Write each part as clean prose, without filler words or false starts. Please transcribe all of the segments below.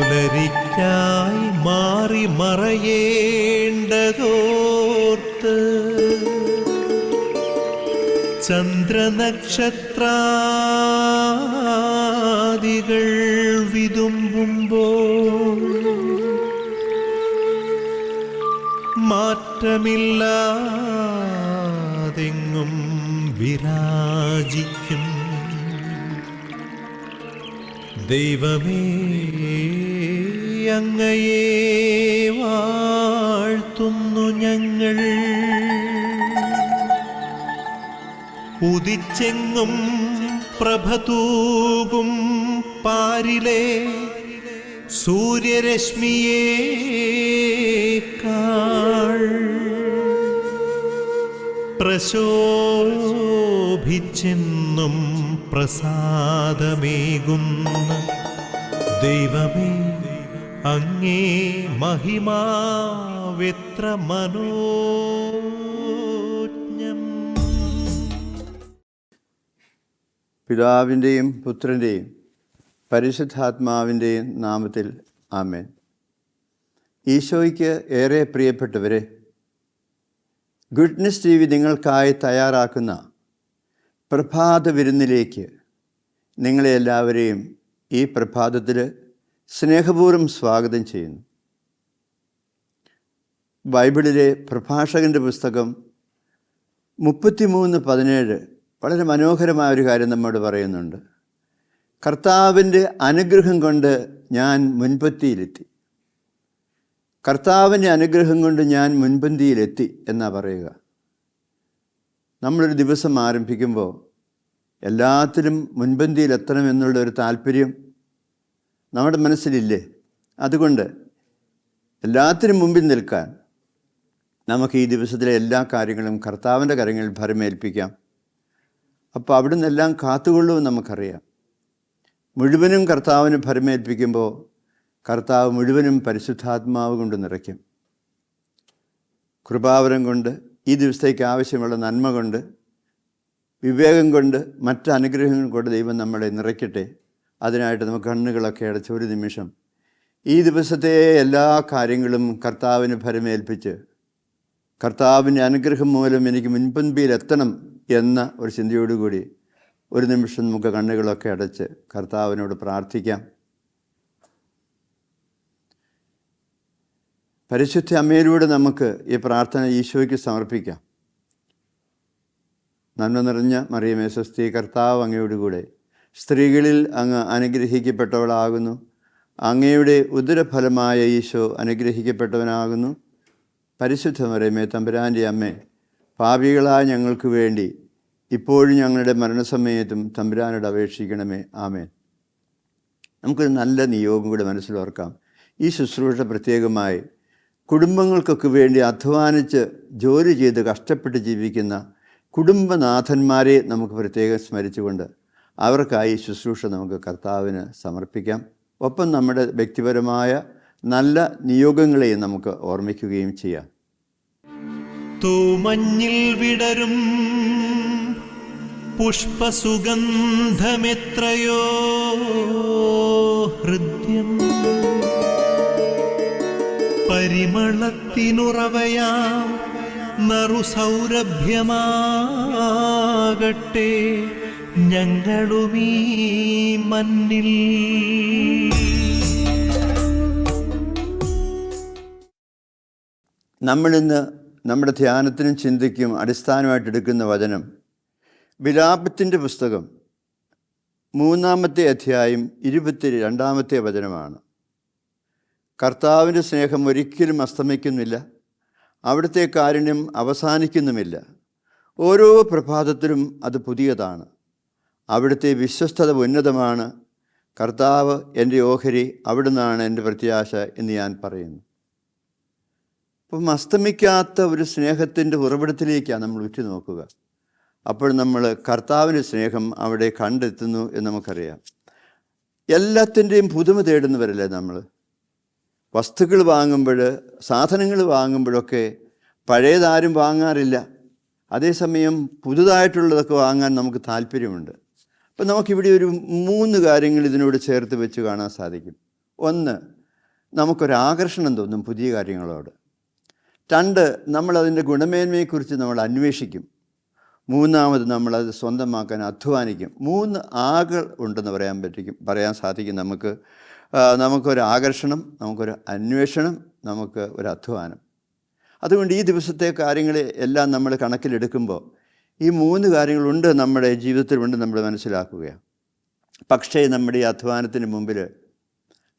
പുലരിക്കായി മാറി മറയേണ്ടതോർത്ത് ചന്ദ്രനക്ഷത്രാദികൾ വിതുമ്പുമ്പോൾ മാറ്റമില്ലാതെങ്ങും വിരാജിക്കും ദൈവമേ, അങ്ങയെ വാഴ്ത്തുന്നു ഞങ്ങൾ. ഉദിച്ചെങ്ങും പ്രഭതൂകും പാരിലെ സൂര്യരശ്മിയേക്കാൾ പ്രശോഭിച്ചെന്നും പ്രസാദമേകുന്ന ദൈവമേ, അങ്ങേ മഹിമാവെത്ര മനോജ്ഞം. പിതാവിൻ്റെയും പുത്രൻ്റെയും പരിശുദ്ധാത്മാവിൻ്റെയും നാമത്തിൽ ആമേൻ. ഈശോയ്ക്ക് ഏറെ പ്രിയപ്പെട്ടവരെ, ഗുഡ്നസ് ടി വി നിങ്ങൾക്കായി തയ്യാറാക്കുന്ന പ്രഭാത വിരുന്നിലേക്ക് നിങ്ങളെ എല്ലാവരെയും ഈ പ്രഭാതത്തിൽ സ്നേഹപൂർവ്വം സ്വാഗതം ചെയ്യുന്നു. ബൈബിളിലെ പ്രഭാഷകൻ്റെ പുസ്തകം 33:17 വളരെ മനോഹരമായ ഒരു കാര്യം നമ്മോട് പറയുന്നുണ്ട്. കർത്താവിൻ്റെ അനുഗ്രഹം കൊണ്ട് ഞാൻ മുൻപന്തിയിലെത്തി. കർത്താവിൻ്റെ അനുഗ്രഹം കൊണ്ട് ഞാൻ മുൻപന്തിയിലെത്തി എന്നാണ് പറയുക. നമ്മളൊരു ദിവസം ആരംഭിക്കുമ്പോൾ എല്ലാത്തിലും മുൻപന്തിയിലെത്തണം എന്നുള്ളൊരു താല്പര്യം നമ്മുടെ മനസ്സിലില്ലേ? അതുകൊണ്ട് എല്ലാത്തിനും മുമ്പിൽ നിൽക്കാൻ നമുക്ക് ഈ ദിവസത്തിലെ എല്ലാ കാര്യങ്ങളും കർത്താവിൻ്റെ കരങ്ങളിൽ ഭരമേൽപ്പിക്കാം. അപ്പോൾ അവിടെ നിന്നെല്ലാം കാത്തുകൊള്ളുമെന്ന് നമുക്കറിയാം. മുഴുവനും കർത്താവിന് ഭരമേൽപ്പിക്കുമ്പോൾ കർത്താവ് മുഴുവനും പരിശുദ്ധാത്മാവ് കൊണ്ട് നിറയ്ക്കും. കൃപാവരം കൊണ്ട്, ഈ ദിവസത്തേക്ക് ആവശ്യമുള്ള നന്മ കൊണ്ട്, വിവേകം കൊണ്ട്, മറ്റ് അനുഗ്രഹങ്ങൾ കൊണ്ട് ദൈവം നമ്മളെ നിറയ്ക്കട്ടെ. അതിനായിട്ട് നമുക്ക് കണ്ണുകളൊക്കെ അടച്ച് ഒരു നിമിഷം ഈ ദിവസത്തെ എല്ലാ കാര്യങ്ങളും കർത്താവിന് ഭരമേൽപ്പിച്ച് കർത്താവിൻ്റെ അനുഗ്രഹം മൂലം എനിക്ക് മുൻപന്തിയിലെത്തണം എന്ന ഒരു ചിന്തയോടുകൂടി ഒരു നിമിഷം നമുക്ക് കണ്ണുകളൊക്കെ അടച്ച് കർത്താവിനോട് പ്രാർത്ഥിക്കാം. പരിശുദ്ധ അമ്മയിലൂടെ നമുക്ക് ഈ പ്രാർത്ഥന ഈശോയ്ക്ക് സമർപ്പിക്കാം. നന്മ നിറഞ്ഞ മറിയമേ സ്വസ്തി, കർത്താവ് അങ്ങയോടുകൂടെ സ്ത്രീകളിൽ അങ്ങ് അനുഗ്രഹിക്കപ്പെട്ടവളാകുന്നു. അങ്ങയുടെ ഉദരഫലമായ ഈശോ അനുഗ്രഹിക്കപ്പെട്ടവനാകുന്നു. പരിശുദ്ധ മറിയമേ തമ്പുരാൻ്റെ അമ്മേ, പാപികളായ ഞങ്ങൾക്ക് വേണ്ടി ഇപ്പോഴും ഞങ്ങളുടെ മരണസമയത്തും തമ്പുരാനോട് അപേക്ഷിക്കണമേ. ആമേൻ. നമുക്കൊരു നല്ല നിയോഗം കൂടെ മനസ്സിലോർക്കാം. ഈ ശുശ്രൂഷ പ്രത്യേകമായി കുടുംബങ്ങൾക്കൊക്കെ വേണ്ടി അധ്വാനിച്ച് ജോലി ചെയ്ത് കഷ്ടപ്പെട്ട് ജീവിക്കുന്ന കുടുംബനാഥന്മാരെ നമുക്ക് പ്രത്യേകം സ്മരിച്ചുകൊണ്ട് അവർക്കായി ശുശ്രൂഷ നമുക്ക് കർത്താവിന് സമർപ്പിക്കാം. ഒപ്പം നമ്മുടെ വ്യക്തിപരമായ നല്ല നിയോഗങ്ങളെയും നമുക്ക് ഓർമ്മിക്കുകയും ചെയ്യാം. തൂമഞ്ഞിൽ വിടരും പുഷ്പസുഗന്ധമെത്രയോ ഹൃദ്യം, പരിമളത്തിനുറവയാം നറുസൗരഭ്യമാകട്ടെ ഞങ്ങളുമീ മണ്ണിൽ. നമ്മളിന്ന് നമ്മുടെ ധ്യാനത്തിനും ചിന്തയ്ക്കും അടിസ്ഥാനമായിട്ട് എടുക്കുന്ന വചനം വിലാപത്തിൻ്റെ പുസ്തകം 3-ാമത്തെ അധ്യായം 22-ാമത്തെ വചനമാണ്. കർത്താവിൻ്റെ സ്നേഹം ഒരിക്കലും അസ്തമിക്കുന്നില്ല, അവിടുത്തെ കാരുണ്യം അവസാനിക്കുന്നുമില്ല. ഓരോ പ്രഭാതത്തിലും അത് പുതിയതാണ്. അവിടുത്തെ വിശ്വസ്തത ഉന്നതമാണ്. കർത്താവ് എൻ്റെ ഓഹരി, അവിടുന്നാണ് എൻ്റെ പ്രത്യാശ എന്ന് ഞാൻ പറയുന്നു. അപ്പം അസ്തമിക്കാത്ത ഒരു സ്നേഹത്തിൻ്റെ ഉറവിടത്തിലേക്കാണ് നമ്മൾ ഉറ്റുനോക്കുക. അപ്പോൾ നമ്മൾ കർത്താവിൻ്റെ സ്നേഹം അവിടെ കണ്ടെത്തുന്നു എന്ന് നമുക്കറിയാം. എല്ലാത്തിൻ്റെയും പുതുമ തേടുന്നവരല്ലേ നമ്മൾ. വസ്തുക്കൾ വാങ്ങുമ്പോൾ, സാധനങ്ങൾ വാങ്ങുമ്പോഴൊക്കെ പഴയതാരും വാങ്ങാറില്ല. അതേസമയം പുതുതായിട്ടുള്ളതൊക്കെ വാങ്ങാൻ നമുക്ക് താല്പര്യമുണ്ട്. അപ്പം നമുക്കിവിടെ ഒരു 3 കാര്യങ്ങൾ ഇതിനോട് ചേർത്ത് വെച്ച് കാണാൻ സാധിക്കും. ഒന്ന്, നമുക്കൊരാകർഷണം തോന്നും പുതിയ കാര്യങ്ങളോട്. 2, നമ്മളതിൻ്റെ ഗുണമേന്മയെക്കുറിച്ച് നമ്മൾ അന്വേഷിക്കും. 3, നമ്മളത് സ്വന്തമാക്കാൻ അധ്വാനിക്കും. 3 ആകൾ ഉണ്ടെന്ന് പറയാൻ സാധിക്കും നമുക്ക്. നമുക്കൊരാകർഷണം, നമുക്കൊരു അന്വേഷണം, നമുക്ക് ഒരു അധ്വാനം. അതുകൊണ്ട് ഈ ദിവസത്തെ കാര്യങ്ങളെ എല്ലാം നമ്മൾ കണക്കിലെടുക്കുമ്പോൾ ഈ 3 കാര്യങ്ങളുണ്ട് നമ്മുടെ ജീവിതത്തിലുണ്ട് നമ്മൾ മനസ്സിലാക്കുകയാണ്. പക്ഷേ നമ്മുടെ ഈ അധ്വാനത്തിന് മുമ്പിൽ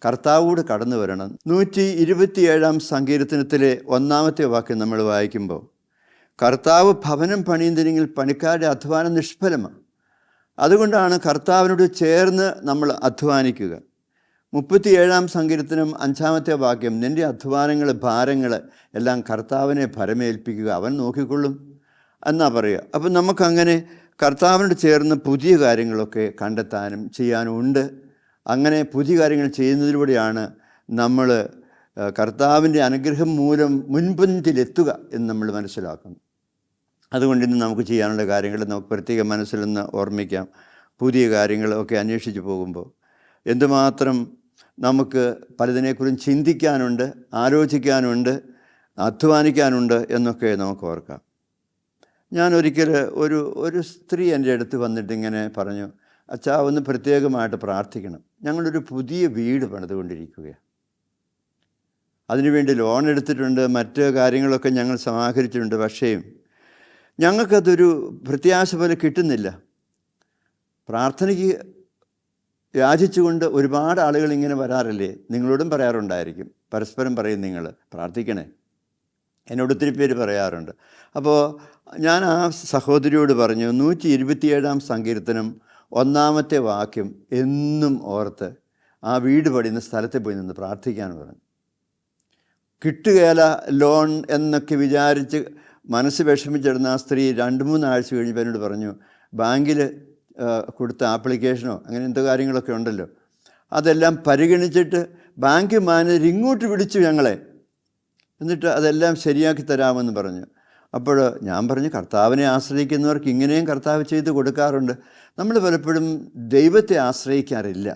കർത്താവോട് കടന്നു വരണം. 127 സങ്കീർത്തനത്തിലെ 1-ാമത്തെ വാക്യം നമ്മൾ വായിക്കുമ്പോൾ, കർത്താവ് ഭവനം പണിയുന്നില്ലെങ്കിൽ പണിക്കാരുടെ അധ്വാനം നിഷ്ഫലമാണ്. അതുകൊണ്ടാണ് കർത്താവിനോട് ചേർന്ന് നമ്മൾ അധ്വാനിക്കുക. 37 സങ്കീർത്തനം 5-ാമത്തെ വാക്യം, നിൻ്റെ അധ്വാനങ്ങൾ, ഭാരങ്ങൾ എല്ലാം കർത്താവിനെ ഭരമേൽപ്പിക്കുക, അവൻ നോക്കിക്കൊള്ളും എന്നാ പറയുക. അപ്പം നമുക്കങ്ങനെ കർത്താവിനോട് ചേർന്ന് പുതിയ കാര്യങ്ങളൊക്കെ കണ്ടെത്താനും ചെയ്യാനും ഉണ്ട്. അങ്ങനെ പുതിയ കാര്യങ്ങൾ ചെയ്യുന്നതിലൂടെയാണ് നമ്മൾ കർത്താവിൻ്റെ അനുഗ്രഹം മൂലം മുൻപന്തിയിലെത്തുക എന്ന് നമ്മൾ മനസ്സിലാക്കുന്നു. അതുകൊണ്ട് ഇന്ന് നമുക്ക് ചെയ്യാനുള്ള കാര്യങ്ങൾ നമുക്ക് പ്രത്യേകം മനസ്സിൽ നിന്ന് ഓർമ്മിക്കാം. പുതിയ കാര്യങ്ങളൊക്കെ അന്വേഷിച്ച് പോകുമ്പോൾ എന്തുമാത്രം നമുക്ക് പലതിനെക്കുറിച്ചും ചിന്തിക്കാനുണ്ട്, ആലോചിക്കാനുണ്ട്, അധ്വാനിക്കാനുണ്ട് എന്നൊക്കെ നമുക്ക് ഓർക്കാം. ഞാൻ ഒരിക്കൽ ഒരു സ്ത്രീ എൻ്റെ അടുത്ത് വന്നിട്ട് ഇങ്ങനെ പറഞ്ഞു, അച്ഛാ ഒന്ന് പ്രത്യേകമായിട്ട് പ്രാർത്ഥിക്കണം, ഞങ്ങളൊരു പുതിയ വീട് പണിതുകൊണ്ടിരിക്കുകയാണ്, അതിനുവേണ്ടി ലോൺ എടുത്തിട്ടുണ്ട്, മറ്റ് കാര്യങ്ങളൊക്കെ ഞങ്ങൾ സമാഹരിച്ചിട്ടുണ്ട്, പക്ഷേ ഞങ്ങൾക്കതൊരു പ്രത്യാശ പോലെ കിട്ടുന്നില്ല. പ്രാർത്ഥനയ്ക്ക് യാചിച്ചുകൊണ്ട് ഒരുപാട് ആളുകൾ ഇങ്ങനെ വരാറില്ലേ? നിങ്ങളോടും പറയാറുണ്ടായിരിക്കും, പരസ്പരം പറയും നിങ്ങൾ പ്രാർത്ഥിക്കണേ, എന്നോട് ഒത്തിരി പേര് പറയാറുണ്ട്. അപ്പോൾ ഞാൻ ആ സഹോദരിയോട് പറഞ്ഞു, 127 സങ്കീർത്തനം 1-ാമത്തെ വാക്യം എന്നും ഓർത്ത് ആ വീട് പണിയുന്ന സ്ഥലത്ത് പോയി നിന്ന് പ്രാർത്ഥിക്കാൻ പറഞ്ഞു. കിട്ടുകയില്ല ലോൺ എന്നൊക്കെ വിചാരിച്ച് മനസ്സ് വിഷമിച്ചിടുന്ന ആ സ്ത്രീ 2-3 ആഴ്ച കഴിഞ്ഞപ്പോൾ എന്നോട് പറഞ്ഞു, ബാങ്കിൽ കൊടുത്ത ആപ്ലിക്കേഷനോ അങ്ങനെ എന്തോ കാര്യങ്ങളൊക്കെ ഉണ്ടല്ലോ, അതെല്ലാം പരിഗണിച്ചിട്ട് ബാങ്ക് മാനേജർ ഇങ്ങോട്ട് വിളിച്ചു ഞങ്ങളെ, എന്നിട്ട് അതെല്ലാം ശരിയാക്കി തരാമെന്ന് പറഞ്ഞു. അപ്പോൾ ഞാൻ പറഞ്ഞു, കർത്താവിനെ ആശ്രയിക്കുന്നവർക്ക് ഇങ്ങനെയും കർത്താവ് ചെയ്ത് കൊടുക്കാറുണ്ട്. നമ്മൾ പലപ്പോഴും ദൈവത്തെ ആശ്രയിക്കാറില്ല.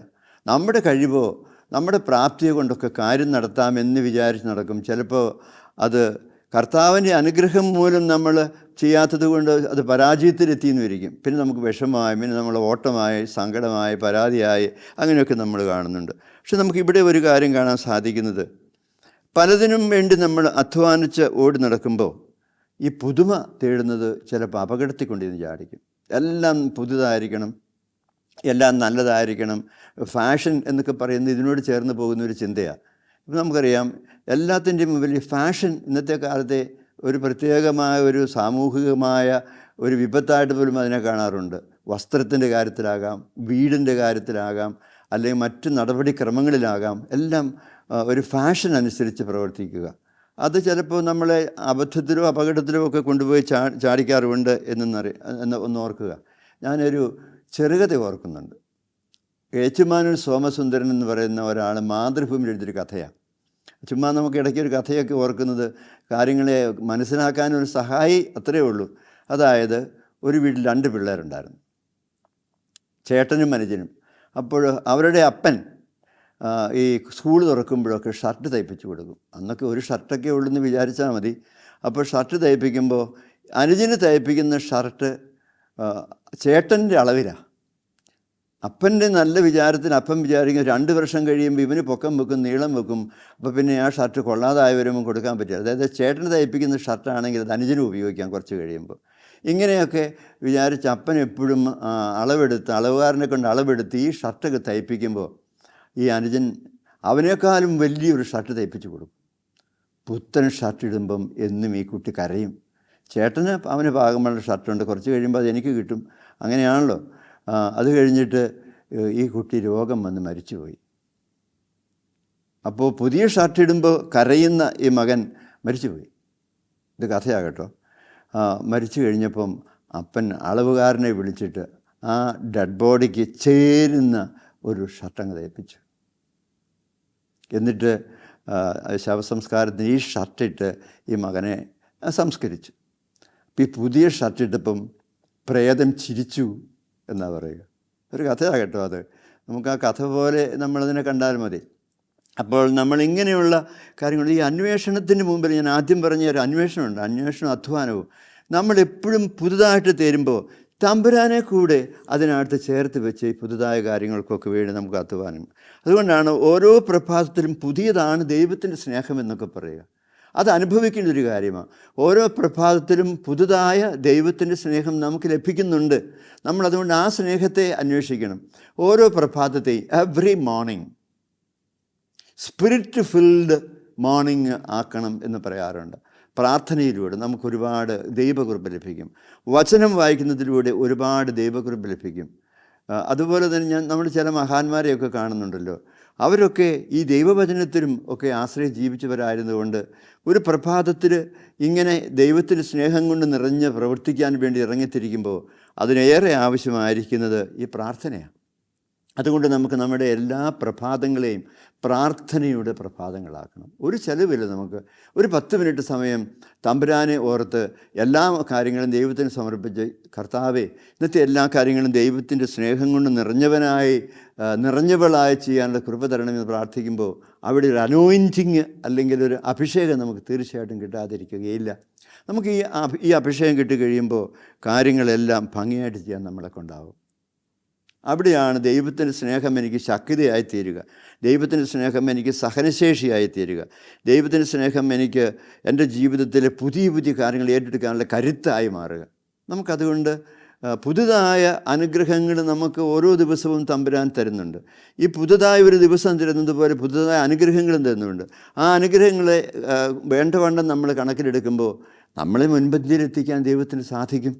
നമ്മുടെ കഴിവോ നമ്മുടെ പ്രാപ്തിയോ കൊണ്ടൊക്കെ കാര്യം നടത്താമെന്ന് വിചാരിച്ച് നടക്കും. ചിലപ്പോൾ അത് കർത്താവിൻ്റെ അനുഗ്രഹം മൂലം നമ്മൾ ചെയ്യാത്തത് കൊണ്ട് അത് പരാജയത്തിലെത്തിയെന്ന് വരിക്കും. പിന്നെ നമുക്ക് വിഷമമായി, പിന്നെ നമ്മൾ ഓട്ടമായി, സങ്കടമായി, പരാതിയായി, അങ്ങനെയൊക്കെ നമ്മൾ കാണുന്നുണ്ട്. പക്ഷെ നമുക്കിവിടെ ഒരു കാര്യം കാണാൻ സാധിക്കുന്നത്, പലതിനും വേണ്ടി നമ്മൾ അധ്വാനിച്ച് ഓടി നടക്കുമ്പോൾ ഈ പുതുമ തേടുന്നത് ചിലപ്പോൾ അപകടത്തിൽ കൊണ്ടിരുന്ന് ചാടിക്കും. എല്ലാം പുതുതായിരിക്കണം, എല്ലാം നല്ലതായിരിക്കണം, ഫാഷൻ എന്നൊക്കെ പറയുന്നത് ഇതിനോട് ചേർന്ന് പോകുന്ന ഒരു ചിന്തയാണ്. ഇപ്പം നമുക്കറിയാം, എല്ലാത്തിൻ്റെയും വലിയ ഫാഷൻ ഇന്നത്തെ കാലത്തെ ഒരു പ്രത്യേകമായ ഒരു സാമൂഹികമായ ഒരു വിപത്തായിട്ട് പോലും അതിനെ കാണാറുണ്ട്. വസ്ത്രത്തിൻ്റെ കാര്യത്തിലാകാം, വീടിൻ്റെ കാര്യത്തിലാകാം, അല്ലെങ്കിൽ മറ്റ് നടപടിക്രമങ്ങളിലാകാം, എല്ലാം ഒരു ഫാഷൻ അനുസരിച്ച് പ്രവർത്തിക്കുക. അത് ചിലപ്പോൾ നമ്മളെ അബദ്ധത്തിലോ അപകടത്തിലോ ഒക്കെ കൊണ്ടുപോയി ചാടിക്കാറുണ്ട് ഒന്ന് ഓർക്കുക. ഞാനൊരു ചെറുകഥ ഓർക്കുന്നുണ്ട്. ഏറ്റുമാനൂർ സോമസുന്ദരൻ എന്ന് പറയുന്ന ഒരാൾ മാതൃഭൂമിയിൽ എഴുതിയൊരു കഥയാണ്. ചുമ്മാ നമുക്ക് ഇടയ്ക്കൊരു കഥയൊക്കെ ഓർക്കുന്നത് കാര്യങ്ങളെ മനസ്സിലാക്കാനൊരു സഹായി അത്രയേ ഉള്ളൂ. അതായത് ഒരു വീട്ടിൽ 2 പിള്ളേരുണ്ടായിരുന്നു, ചേട്ടനും അനുജനും. അപ്പോൾ അവരുടെ അപ്പൻ ഈ സ്കൂൾ തുറക്കുമ്പോഴൊക്കെ ഷർട്ട് തയ്പ്പിച്ച് കൊടുക്കും. അന്നൊക്കെ ഒരു ഷർട്ടൊക്കെ ഉള്ളെന്ന് വിചാരിച്ചാൽ മതി. അപ്പോൾ ഷർട്ട് തയ്പ്പിക്കുമ്പോൾ അനുജന് തയ്പ്പിക്കുന്ന ഷർട്ട് ചേട്ടൻ്റെ അളവിലാണ്. അപ്പൻ്റെ നല്ല വിചാരത്തിന് അപ്പൻ വിചാരിക്കും 2 വർഷം കഴിയുമ്പോൾ ഇവന് പൊക്കം വെക്കും, നീളം വെക്കും, അപ്പോൾ പിന്നെ ആ ഷർട്ട് കൊള്ളാതായി വരുമ്പോൾ കൊടുക്കാൻ പറ്റില്ല. അതായത് ചേട്ടന് തയ്പ്പിക്കുന്ന ഷർട്ടാണെങ്കിൽ അത് അനുജനും ഉപയോഗിക്കാം കുറച്ച് കഴിയുമ്പോൾ. ഇങ്ങനെയൊക്കെ വിചാരിച്ച് അപ്പൻ എപ്പോഴും അളവുകാരനെ കൊണ്ട് അളവെടുത്ത് ഈ ഷർട്ടൊക്കെ തയ്പ്പിക്കുമ്പോൾ ഈ അനുജൻ അവനേക്കാളും വലിയൊരു ഷർട്ട് തയ്പ്പിച്ച് കൊടുക്കും. പുത്തൻ ഷർട്ട് ഇടുമ്പം എന്നും ഈ കുട്ടി കരയും. ചേട്ടന് അവന് പാകമുള്ള ഷർട്ടുണ്ട്, കുറച്ച് കഴിയുമ്പോൾ അത് എനിക്ക് കിട്ടും, അങ്ങനെയാണല്ലോ. അത് കഴിഞ്ഞിട്ട് ഈ കുട്ടി രോഗം വന്ന് മരിച്ചുപോയി. അപ്പോൾ പുതിയ ഷർട്ട് ഇടുമ്പോൾ കരയുന്ന ഈ മകൻ മരിച്ചുപോയി. ഇത് കഥയാകട്ടോ. മരിച്ചു കഴിഞ്ഞപ്പം അപ്പൻ അളവുകാരനെ വിളിച്ചിട്ട് ആ ഡെഡ് ബോഡിക്ക് ചേരുന്ന ഒരു ഷർട്ടങ്ങ് തയ്പ്പിച്ചു. എന്നിട്ട് ശവസംസ്കാരത്തിന് ഈ ഷർട്ടിട്ട് ഈ മകനെ സംസ്കരിച്ചു. അപ്പോൾ ഈ പുതിയ ഷർട്ടിട്ടപ്പം പ്രേതം ചിരിച്ചു എന്നാണ് പറയുക. ഒരു കഥയാകട്ടോ അത്. നമുക്ക് ആ കഥ പോലെ നമ്മളതിനെ കണ്ടാൽ മതി. അപ്പോൾ നമ്മളിങ്ങനെയുള്ള കാര്യങ്ങൾ, ഈ അന്വേഷണത്തിന് മുമ്പിൽ ഞാൻ ആദ്യം പറഞ്ഞ ഒരു അന്വേഷണമുണ്ട്, അന്വേഷണം അധ്വാനവും. നമ്മളെപ്പോഴും പുതുതായിട്ട് തരുമ്പോൾ തമ്പുരാനെ കൂടെ അതിനകത്ത് ചേർത്ത് വെച്ച് ഈ പുതുതായ കാര്യങ്ങൾക്കൊക്കെ വേണ്ടി നമുക്ക് അധ്വാനം. അതുകൊണ്ടാണ് ഓരോ പ്രഭാതത്തിലും പുതിയതാണ് ദൈവത്തിൻ്റെ സ്നേഹം എന്നൊക്കെ പറയുക. അത് അനുഭവിക്കേണ്ട ഒരു കാര്യമാണ്. ഓരോ പ്രഭാതത്തിലും പുതുതായ ദൈവത്തിൻ്റെ സ്നേഹം നമുക്ക് ലഭിക്കുന്നുണ്ട്. നമ്മളതുകൊണ്ട് ആ സ്നേഹത്തെ അന്വേഷിക്കണം. ഓരോ പ്രഭാതത്തെയും every morning spirit filled morning ആക്കണം എന്ന് പറയാറുണ്ട്. പ്രാർത്ഥനയിലൂടെ നമുക്കൊരുപാട് ദൈവകൃപ ലഭിക്കും. വചനം വായിക്കുന്നതിലൂടെ ഒരുപാട് ദൈവകൃപ ലഭിക്കും. അതുപോലെ തന്നെ നമ്മൾ ചില മഹാന്മാരെയൊക്കെ കാണുന്നുണ്ടല്ലോ, അവരൊക്കെ ഈ ദൈവവചനത്തിലും ഒക്കെ ആശ്രയം ജീവിച്ചവരായിരുന്നുകൊണ്ട് ഒരു പ്രഭാതത്തിൽ ഇങ്ങനെ ദൈവത്തിൻ്റെ സ്നേഹം കൊണ്ട് നിറഞ്ഞ് പ്രവർത്തിക്കാൻ വേണ്ടി ഇറങ്ങിത്തിരിക്കുമ്പോൾ അതിനേറെ ആവശ്യമായിരിക്കുന്നത് ഈ പ്രാർത്ഥനയാണ്. അതുകൊണ്ട് നമുക്ക് നമ്മുടെ എല്ലാ പ്രഭാതങ്ങളെയും പ്രാർത്ഥനയുടെ പ്രഭാതങ്ങളാക്കണം. ഒരു ചെലവില്ല. നമുക്ക് ഒരു 10 മിനിറ്റ് സമയം തമ്പുരാനെ ഓർത്ത് എല്ലാ കാര്യങ്ങളും ദൈവത്തിന് സമർപ്പിച്ച്, കർത്താവേ ഇന്നത്തെ എല്ലാ കാര്യങ്ങളും ദൈവത്തിൻ്റെ സ്നേഹം കൊണ്ട് നിറഞ്ഞവളായി ചെയ്യാനുള്ള കൃപ തരണമെന്ന് പ്രാർത്ഥിക്കുമ്പോൾ അവിടെ ഒരു അനോയിൻറ്റിങ് അല്ലെങ്കിൽ ഒരു അഭിഷേകം നമുക്ക് തീർച്ചയായിട്ടും കിട്ടാതിരിക്കുകയില്ല. നമുക്ക് ഈ അഭിഷേകം കിട്ടിക്കഴിയുമ്പോൾ കാര്യങ്ങളെല്ലാം ഭംഗിയായിട്ട് ചെയ്യാൻ നമ്മളെ കൊണ്ടാവും. അവിടെയാണ് ദൈവത്തിൻ്റെ സ്നേഹം എനിക്ക് ശക്തിയായി തീരുക, ദൈവത്തിൻ്റെ സ്നേഹം എനിക്ക് സഹനശേഷിയായി തീരുക, ദൈവത്തിൻ്റെ സ്നേഹം എനിക്ക് എൻ്റെ ജീവിതത്തിലെ പുതിയ പുതിയ കാര്യങ്ങൾ ഏറ്റെടുക്കാനുള്ള കരുത്തായി മാറുക. നമുക്കതുകൊണ്ട് പുതുതായ അനുഗ്രഹങ്ങൾ നമുക്ക് ഓരോ ദിവസവും തമ്പുരാൻ തരുന്നുണ്ട്. ഈ പുതുതായ ഒരു ദിവസം തരുന്നത് പോലെ പുതുതായ അനുഗ്രഹങ്ങളും തരുന്നുണ്ട്. ആ അനുഗ്രഹങ്ങളെ വേണ്ടവണ്ണം നമ്മൾ കണക്കിലെടുക്കുമ്പോൾ നമ്മളെ മുൻപന്തിയിലെത്തിക്കാൻ ദൈവത്തിന് സാധിക്കും,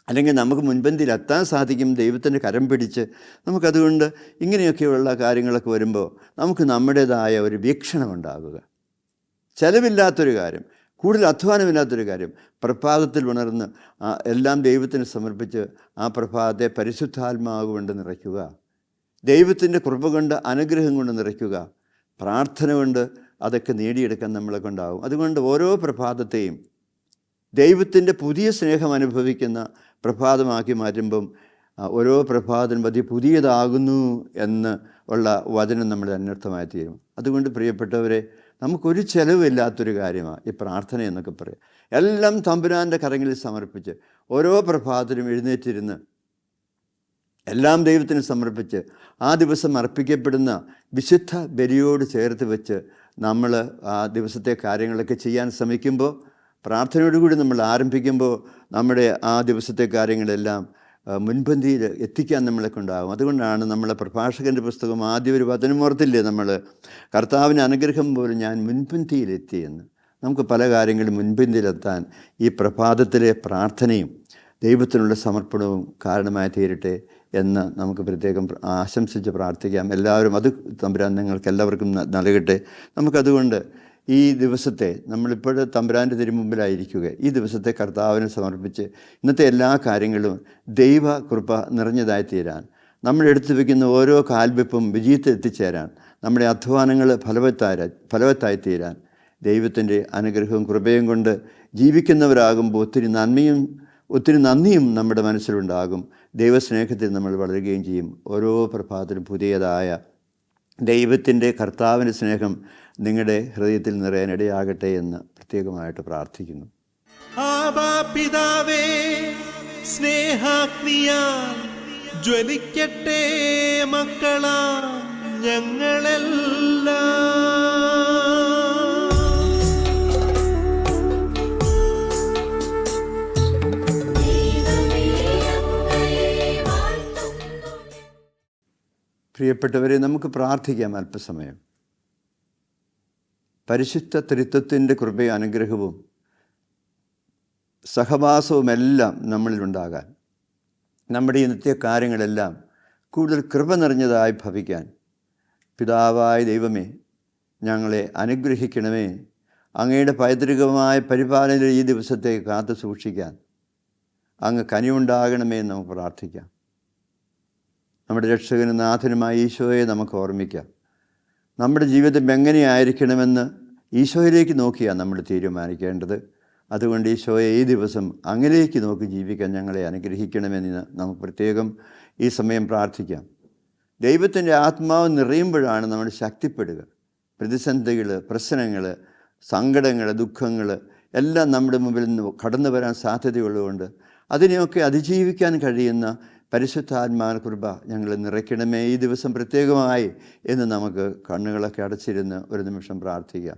അല്ലെങ്കിൽ നമുക്ക് മുൻപന്തിയിലെത്താൻ സാധിക്കും ദൈവത്തിൻ്റെ കരം പിടിച്ച്. നമുക്കതുകൊണ്ട് ഇങ്ങനെയൊക്കെയുള്ള കാര്യങ്ങളൊക്കെ വരുമ്പോൾ നമുക്ക് നമ്മുടേതായ ഒരു വീക്ഷണം ഉണ്ടാകുക. ചിലവില്ലാത്തൊരു കാര്യം, കൂടുതൽ അധ്വാനമില്ലാത്തൊരു കാര്യം, പ്രഭാതത്തിൽ ഉണർന്ന് എല്ലാം ദൈവത്തിന് സമർപ്പിച്ച് ആ പ്രഭാതത്തെ പരിശുദ്ധാത്മാവ് കൊണ്ട് നിറയ്ക്കുക, ദൈവത്തിൻ്റെ കൃപ കൊണ്ട് അനുഗ്രഹം കൊണ്ട് നിറയ്ക്കുക, പ്രാർത്ഥന കൊണ്ട് അതൊക്കെ നേടിയെടുക്കാൻ നമ്മളെ കൊണ്ടാവും. അതുകൊണ്ട് ഓരോ പ്രഭാതത്തെയും ദൈവത്തിൻ്റെ പുതിയ സ്നേഹം അനുഭവിക്കുന്ന പ്രഭാതമാക്കി മാറ്റുമ്പം ഓരോ പ്രഭാതം പുതിയതാകുന്നു എന്ന് ഉള്ള വചനം നമ്മുടെ അന്വർത്ഥമായി തീരും. അതുകൊണ്ട് പ്രിയപ്പെട്ടവരെ, നമുക്കൊരു ചെലവില്ലാത്തൊരു കാര്യമാണ് ഈ പ്രാർത്ഥന എന്നൊക്കെ പറയാം. എല്ലാം തമ്പുരാൻ്റെ കരങ്ങളിൽ സമർപ്പിച്ച് ഓരോ പ്രഭാതത്തിലും എഴുന്നേറ്റിരുന്ന് എല്ലാം ദൈവത്തിന് സമർപ്പിച്ച് ആ ദിവസം അർപ്പിക്കപ്പെടുന്ന വിശുദ്ധ ബലിയോട് ചേർത്ത് വെച്ച് നമ്മൾ ആ ദിവസത്തെ കാര്യങ്ങളൊക്കെ ചെയ്യാൻ ശ്രമിക്കുമ്പോൾ, പ്രാർത്ഥനയോടുകൂടി നമ്മൾ ആരംഭിക്കുമ്പോൾ നമ്മുടെ ആ ദിവസത്തെ കാര്യങ്ങളെല്ലാം മുൻപന്തിയിൽ എത്തിക്കാൻ നമ്മളെ കൊണ്ടാകും. അതുകൊണ്ടാണ് നമ്മളെ പ്രഭാഷകൻ്റെ പുസ്തകം ആദ്യം ഒരു വചനം ഓർത്തില്ലേ, നമ്മൾ കർത്താവിന് അനുഗ്രഹം പോലും ഞാൻ മുൻപന്തിയിലെത്തിയെന്ന്. നമുക്ക് പല കാര്യങ്ങളും മുൻപന്തിയിലെത്താൻ ഈ പ്രഭാതത്തിലെ പ്രാർത്ഥനയും ദൈവത്തിനുള്ള സമർപ്പണവും കാരണമായി തീരട്ടെ എന്ന് നമുക്ക് പ്രത്യേകം ആശംസിച്ച് പ്രാർത്ഥിക്കാം. എല്ലാവരും അത് തമ്പുരാൻ നിങ്ങൾക്ക് എല്ലാവർക്കും നൽകട്ടെ. നമുക്കതുകൊണ്ട് ഈ ദിവസത്തെ നമ്മളിപ്പോൾ തമ്പുരാൻ്റെ തിരുമുമ്പിലായിരിക്കുക, ഈ ദിവസത്തെ കർത്താവിന് സമർപ്പിച്ച് ഇന്നത്തെ എല്ലാ കാര്യങ്ങളും ദൈവ കൃപ നിറഞ്ഞതായി തീരാൻ, നമ്മൾ എടുത്തു വയ്ക്കുന്ന ഓരോ കാൽവെപ്പും വിജയത്തിൽ എത്തിച്ചേരാൻ, നമ്മുടെ അധ്വാനങ്ങൾ ഫലവത്തായി തീരാൻ ദൈവത്തിൻ്റെ അനുഗ്രഹവും കൃപയും കൊണ്ട് ജീവിക്കുന്നവരാകുമ്പോൾ ഒത്തിരി നന്ദിയും നമ്മുടെ മനസ്സിലുണ്ടാകും. ദൈവസ്നേഹത്തിൽ നമ്മൾ വളരുകയും ചെയ്യും. ഓരോ പ്രഭാതത്തിലും പുതിയതായ ദൈവത്തിൻ്റെ കർത്താവിൻ്റെ സ്നേഹം നിങ്ങളുടെ ഹൃദയത്തിൽ നിറയാനിടയാകട്ടെ എന്ന് പ്രത്യേകമായിട്ട് പ്രാർത്ഥിക്കുന്നു. ആബാ പിതാവേ, സ്നേഹാഗ്നിയാൽ ജ്വലിക്കട്ടെ മക്കളാ ഞങ്ങളെല്ലാം. പ്രിയപ്പെട്ടവരെ, നമുക്ക് പ്രാർത്ഥിക്കാം അല്പസമയം. പരിശുദ്ധ ത്രിത്വത്തിൻ്റെ കൃപയും അനുഗ്രഹവും സഹവാസവുമെല്ലാം നമ്മളിലുണ്ടാകാൻ, നമ്മുടെ ഇന്നത്തെ കാര്യങ്ങളെല്ലാം കൂടുതൽ കൃപ നിറഞ്ഞതായി ഭവിക്കാൻ പിതാവായ ദൈവമേ, ഞങ്ങളെ അനുഗ്രഹിക്കണമേ. അങ്ങയുടെ പൈതൃകമായ പരിപാലനയിൽ ഈ ദിവസത്തെ കാത്തു സൂക്ഷിക്കാൻ അങ്ങ് കനിവുണ്ടാകണമേ എന്ന് നമുക്ക് പ്രാർത്ഥിക്കാം. നമ്മുടെ രക്ഷകനും നാഥനുമായ ഈശോയെ നമുക്ക് ഓർമ്മിക്കാം. നമ്മുടെ ജീവിതം എങ്ങനെയായിരിക്കണമെന്ന് ഈശോയിലേക്ക് നോക്കിയാണ് നമ്മൾ തീരുമാനിക്കേണ്ടത്. അതുകൊണ്ട് ഈശോയെ ഈ ദിവസം അങ്ങിലേക്ക് നോക്കി ജീവിക്കാൻ ഞങ്ങളെ അനുഗ്രഹിക്കണമെന്ന് നമുക്ക് പ്രത്യേകം ഈ സമയം പ്രാർത്ഥിക്കാം. ദൈവത്തിൻ്റെ ആത്മാവ് നിറയുമ്പോഴാണ് നമ്മൾ ശക്തിപ്പെടുക. പ്രതിസന്ധികൾ, പ്രശ്നങ്ങൾ, സങ്കടങ്ങൾ, ദുഃഖങ്ങൾ എല്ലാം നമ്മുടെ മുമ്പിൽ നിന്ന് കടന്നു വരാൻ സാധ്യതയുള്ളതുകൊണ്ട് അതിനെയൊക്കെ അതിജീവിക്കാൻ കഴിയുന്ന പരിശുദ്ധാത്മാവിൻ്റെ കൃപ ഞങ്ങൾ നിറയ്ക്കണമേ ഈ ദിവസം പ്രത്യേകമായി എന്ന് നമുക്ക് കണ്ണുകളൊക്കെ അടച്ചിരുന്ന് ഒരു നിമിഷം പ്രാർത്ഥിക്കാം.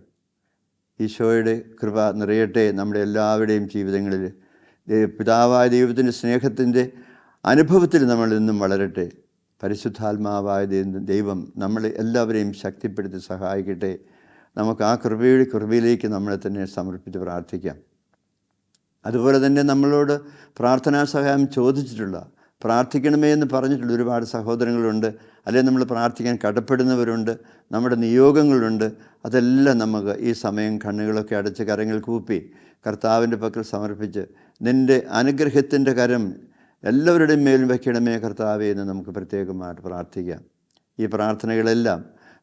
ഈശോയുടെ കൃപ നിറയട്ടെ നമ്മുടെ എല്ലാവരുടെയും ജീവിതങ്ങളിൽ. പിതാവായ ദൈവത്തിൻ്റെ സ്നേഹത്തിൻ്റെ അനുഭവത്തിൽ നമ്മൾ ഇന്നും വളരട്ടെ. പരിശുദ്ധാത്മാവായ ദൈവം നമ്മളെ എല്ലാവരെയും ശക്തിപ്പെടുത്തി സഹായിക്കട്ടെ. നമുക്ക് ആ കൃപയിലേക്ക് നമ്മളെ തന്നെ സമർപ്പിച്ച് പ്രാർത്ഥിക്കാം. അതുപോലെ തന്നെ നമ്മളോട് പ്രാർത്ഥനാ സഹായം ചോദിച്ചിട്ടുള്ള, പ്രാർത്ഥിക്കണമേ എന്ന് പറഞ്ഞിട്ടുള്ള ഒരുപാട് സഹോദരങ്ങളുണ്ട്. അല്ലെങ്കിൽ നമ്മൾ പ്രാർത്ഥിക്കാൻ കടപ്പെടുന്നവരുണ്ട്, നമ്മുടെ നിയോഗങ്ങളുണ്ട്. അതെല്ലാം നമുക്ക് ഈ സമയം കണ്ണുകളൊക്കെ അടച്ച് കരങ്ങൾ കൂപ്പി കർത്താവിൻ്റെ പക്കൽ സമർപ്പിച്ച് നിൻ്റെ അനുഗ്രഹത്തിൻ്റെ കരം എല്ലാവരുടെയും മേലും വയ്ക്കണമേ കർത്താവേ എന്ന് നമുക്ക് പ്രത്യേകമായിട്ട് പ്രാർത്ഥിക്കാം. ഈ പ്രാർത്ഥനകളെല്ലാം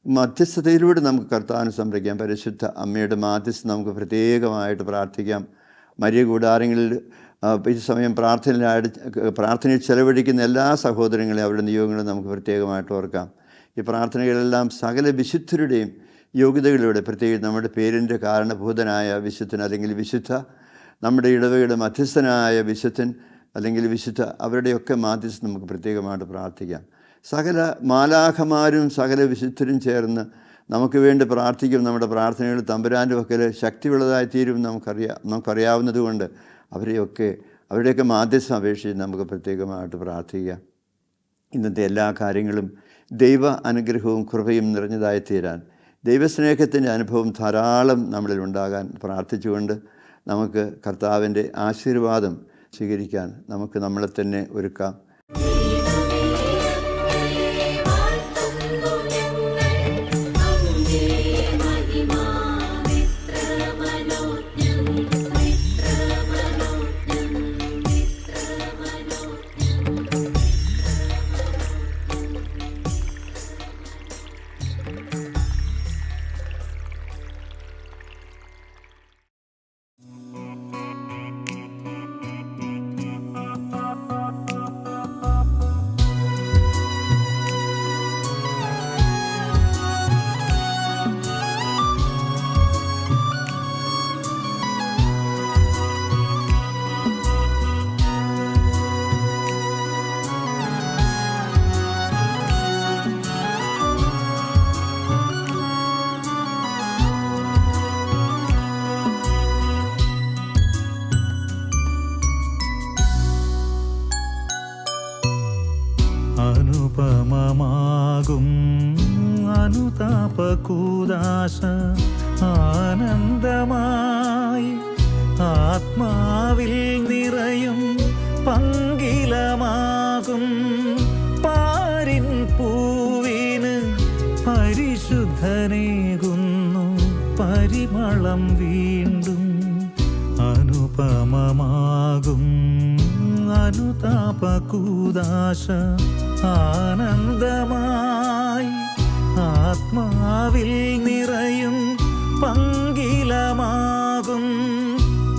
മധ്യസ്ഥതയിലൂടെ നമുക്ക് കർത്താവിനെ സംരക്ഷിക്കാം. പരിശുദ്ധ അമ്മയുടെ മാധ്യസ്ഥ നമുക്ക് പ്രത്യേകമായിട്ട് പ്രാർത്ഥിക്കാം. മരിയ കൂടാരങ്ങളിൽ ഈ സമയം പ്രാർത്ഥനയിൽ ചെലവഴിക്കുന്ന എല്ലാ സഹോദരങ്ങളെയും അവരുടെ നിയോഗങ്ങളും നമുക്ക് പ്രത്യേകമായിട്ട് ഓർക്കാം. ഈ പ്രാർത്ഥനകളെല്ലാം സകല വിശുദ്ധരുടെയും യോഗ്യതകളിലൂടെ, പ്രത്യേകിച്ച് നമ്മുടെ പേരിൻ്റെ കാരണഭൂതനായ വിശുദ്ധൻ അല്ലെങ്കിൽ വിശുദ്ധ, നമ്മുടെ ഇടവകയുടെ മധ്യസ്ഥനായ വിശുദ്ധൻ അല്ലെങ്കിൽ വിശുദ്ധ, അവരുടെയൊക്കെ മാധ്യസ്ഥം നമുക്ക് പ്രത്യേകമായിട്ട് പ്രാർത്ഥിക്കാം. സകല മാലാഖമാരും സകല വിശുദ്ധരും ചേർന്ന് നമുക്ക് വേണ്ടി പ്രാർത്ഥിക്കും. നമ്മുടെ പ്രാർത്ഥനകൾ തമ്പുരാൻ്റെ പക്കൽ ശക്തിയുള്ളതായി തീരും നമുക്കറിയാവുന്നത് കൊണ്ട് അവരുടെയൊക്കെ മാധ്യസ്ഥം അപേക്ഷിച്ച് നമുക്ക് പ്രത്യേകമായിട്ട് പ്രാർത്ഥിക്കാം. ഇന്നത്തെ എല്ലാ കാര്യങ്ങളും ദൈവ അനുഗ്രഹവും കൃപയും നിറഞ്ഞതായി തീരാൻ, ദൈവസ്നേഹത്തിൻ്റെ അനുഭവം ധാരാളം നമ്മളിൽ ഉണ്ടാകാൻ പ്രാർത്ഥിച്ചുകൊണ്ട് നമുക്ക് കർത്താവിൻ്റെ ആശീർവാദം സ്വീകരിക്കാൻ നമുക്ക് നമ്മളെ തന്നെ ഒരുക്കാം. അനുപമമാകും അനുതാപകൂദാശ ആനന്ദമായി ആത്മാവിൽ നിറയും പങ്കിലമാകും പാരിൻ പൂവിന് പരിശുദ്ധനേകുന്നു പരിമളം വീണ്ടും. അനുപമമാകും അനുതാപകൂദാശ ആനന്ദമായി ആത്മാവിൽ നിറയും പങ്കിലമാകും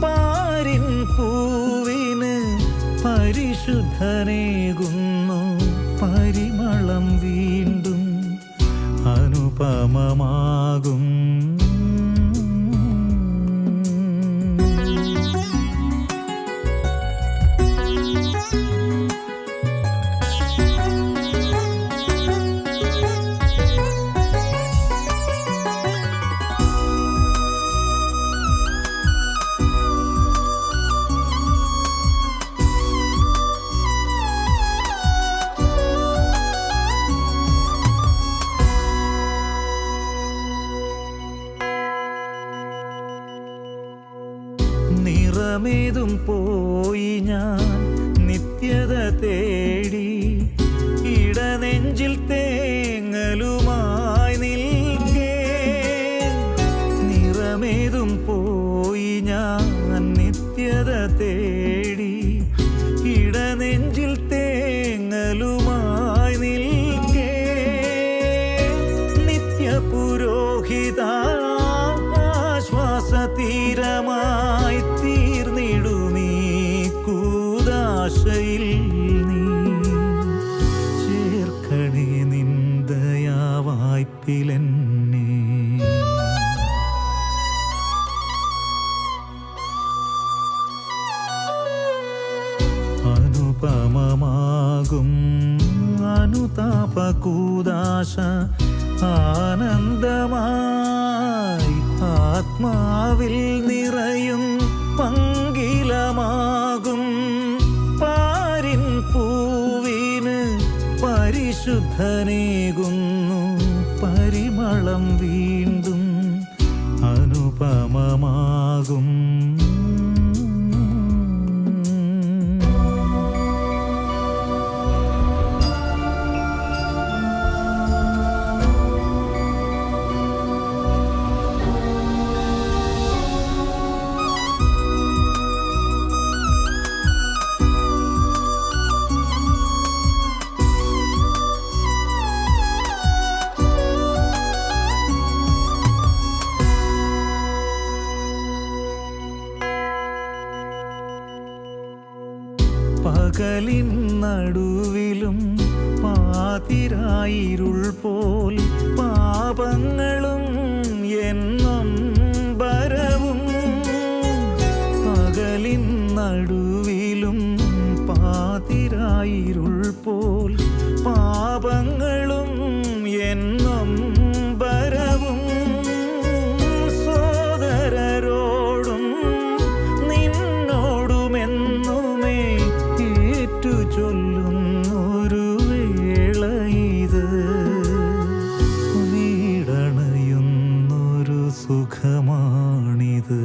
പാരിൻ പൂവിന് പരിശുദ്ധനേകുന്നു പരിമളം വീണ്ടും. അനുപമമാകും നിറമേതും പോയി ഞാൻ നിത്യത തേടി ഇടനെഞ്ചിൽ തേങ്ങലുമായി നിൽക്കേ. നിറമേതും പോയി ഞാൻ നിത്യത തേടി ഇടനെഞ്ചിൽ തേങ്ങലുമായി നിൽക്കേ. നിത്യപുരോഹിത ആശ്വാസതീരമായി തീർന്നിടുമീ കൂദാശയിൽ നീ ചേർക്കണേ നിന്ദയാവായ്പിലെന്നെ. അനുപമമാകും അനുതാപകൂദാശ ആനന്ദമായി ആത്മാവിൽ നിറയും പങ്കിലമാകും പാരിൻ പൂവിന് പരിശുദ്ധനേകുന്നു പരിമളം വീണ്ടും അനുപമമാകും. പകലിൻ നടുവിലും പാതിരായിരുൾ പോൽ പാപങ്ങളും എന്നും വരവും. പകലിൻ നടുവിലും പാതിരായിരുൾ പോൽ പാപങ്ങളും എന്നും വരവും. സോദരരോടും നിന്നോടുമെന്നുമേ ചൊല്ലുന്നൊരു വേള ഇത് വീടണയുന്നൊരു സുഖമാണിത്.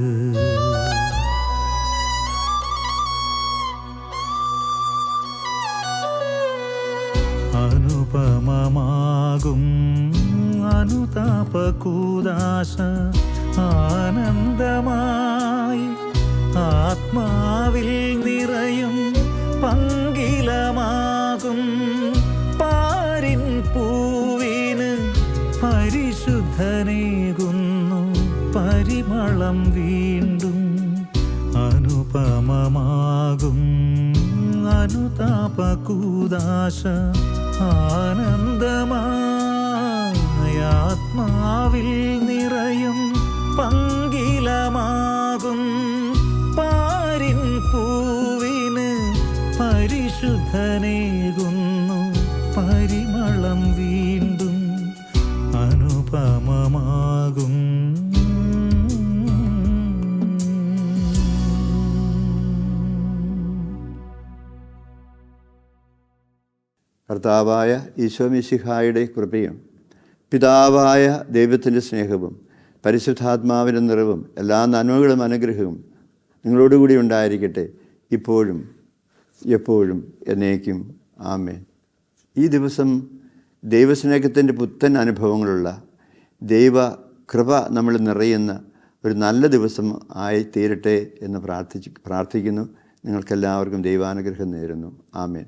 അനുപമമാകും അനുതാപകൂദാശ ആനന്ദമായി ആത്മാവിൽ നിറയും പങ്കിലമാകും പാരിൻ പൂവിന് പരിശുദ്ധനേകുന്നു പരിമളം വീണ്ടും അനുപമമാകും അനുതാപകൂദാശ ആനന്ദമായി ആത്മാവിൽ നിറയും പങ്കിലമാകും പാരിൻ പൂവിന് പരിശുദ്ധനേകുന്നു പരിമളം വീണ്ടും അനുപമമാകും. കർത്താവായ ഈശോമിശിഹായുടെ കൃപയും പിതാവായ ദൈവത്തിൻ്റെ സ്നേഹവും പരിശുദ്ധാത്മാവിൻ്റെ നിറവും എല്ലാ നന്മകളും അനുഗ്രഹവും നിങ്ങളോടുകൂടി ഉണ്ടായിരിക്കട്ടെ ഇപ്പോഴും എപ്പോഴും എന്നേക്കും. ആമേൻ. ഈ ദിവസം ദൈവസ്നേഹത്തിൻ്റെ പുത്തൻ അനുഭവങ്ങളുള്ള ദൈവ കൃപ നമ്മൾ നിറയുന്ന ഒരു നല്ല ദിവസം ആയി തീരട്ടെ എന്ന് പ്രാർത്ഥിക്കുന്നു. നിങ്ങൾക്കെല്ലാവർക്കും ദൈവാനുഗ്രഹം നേരുന്നു. ആമേൻ.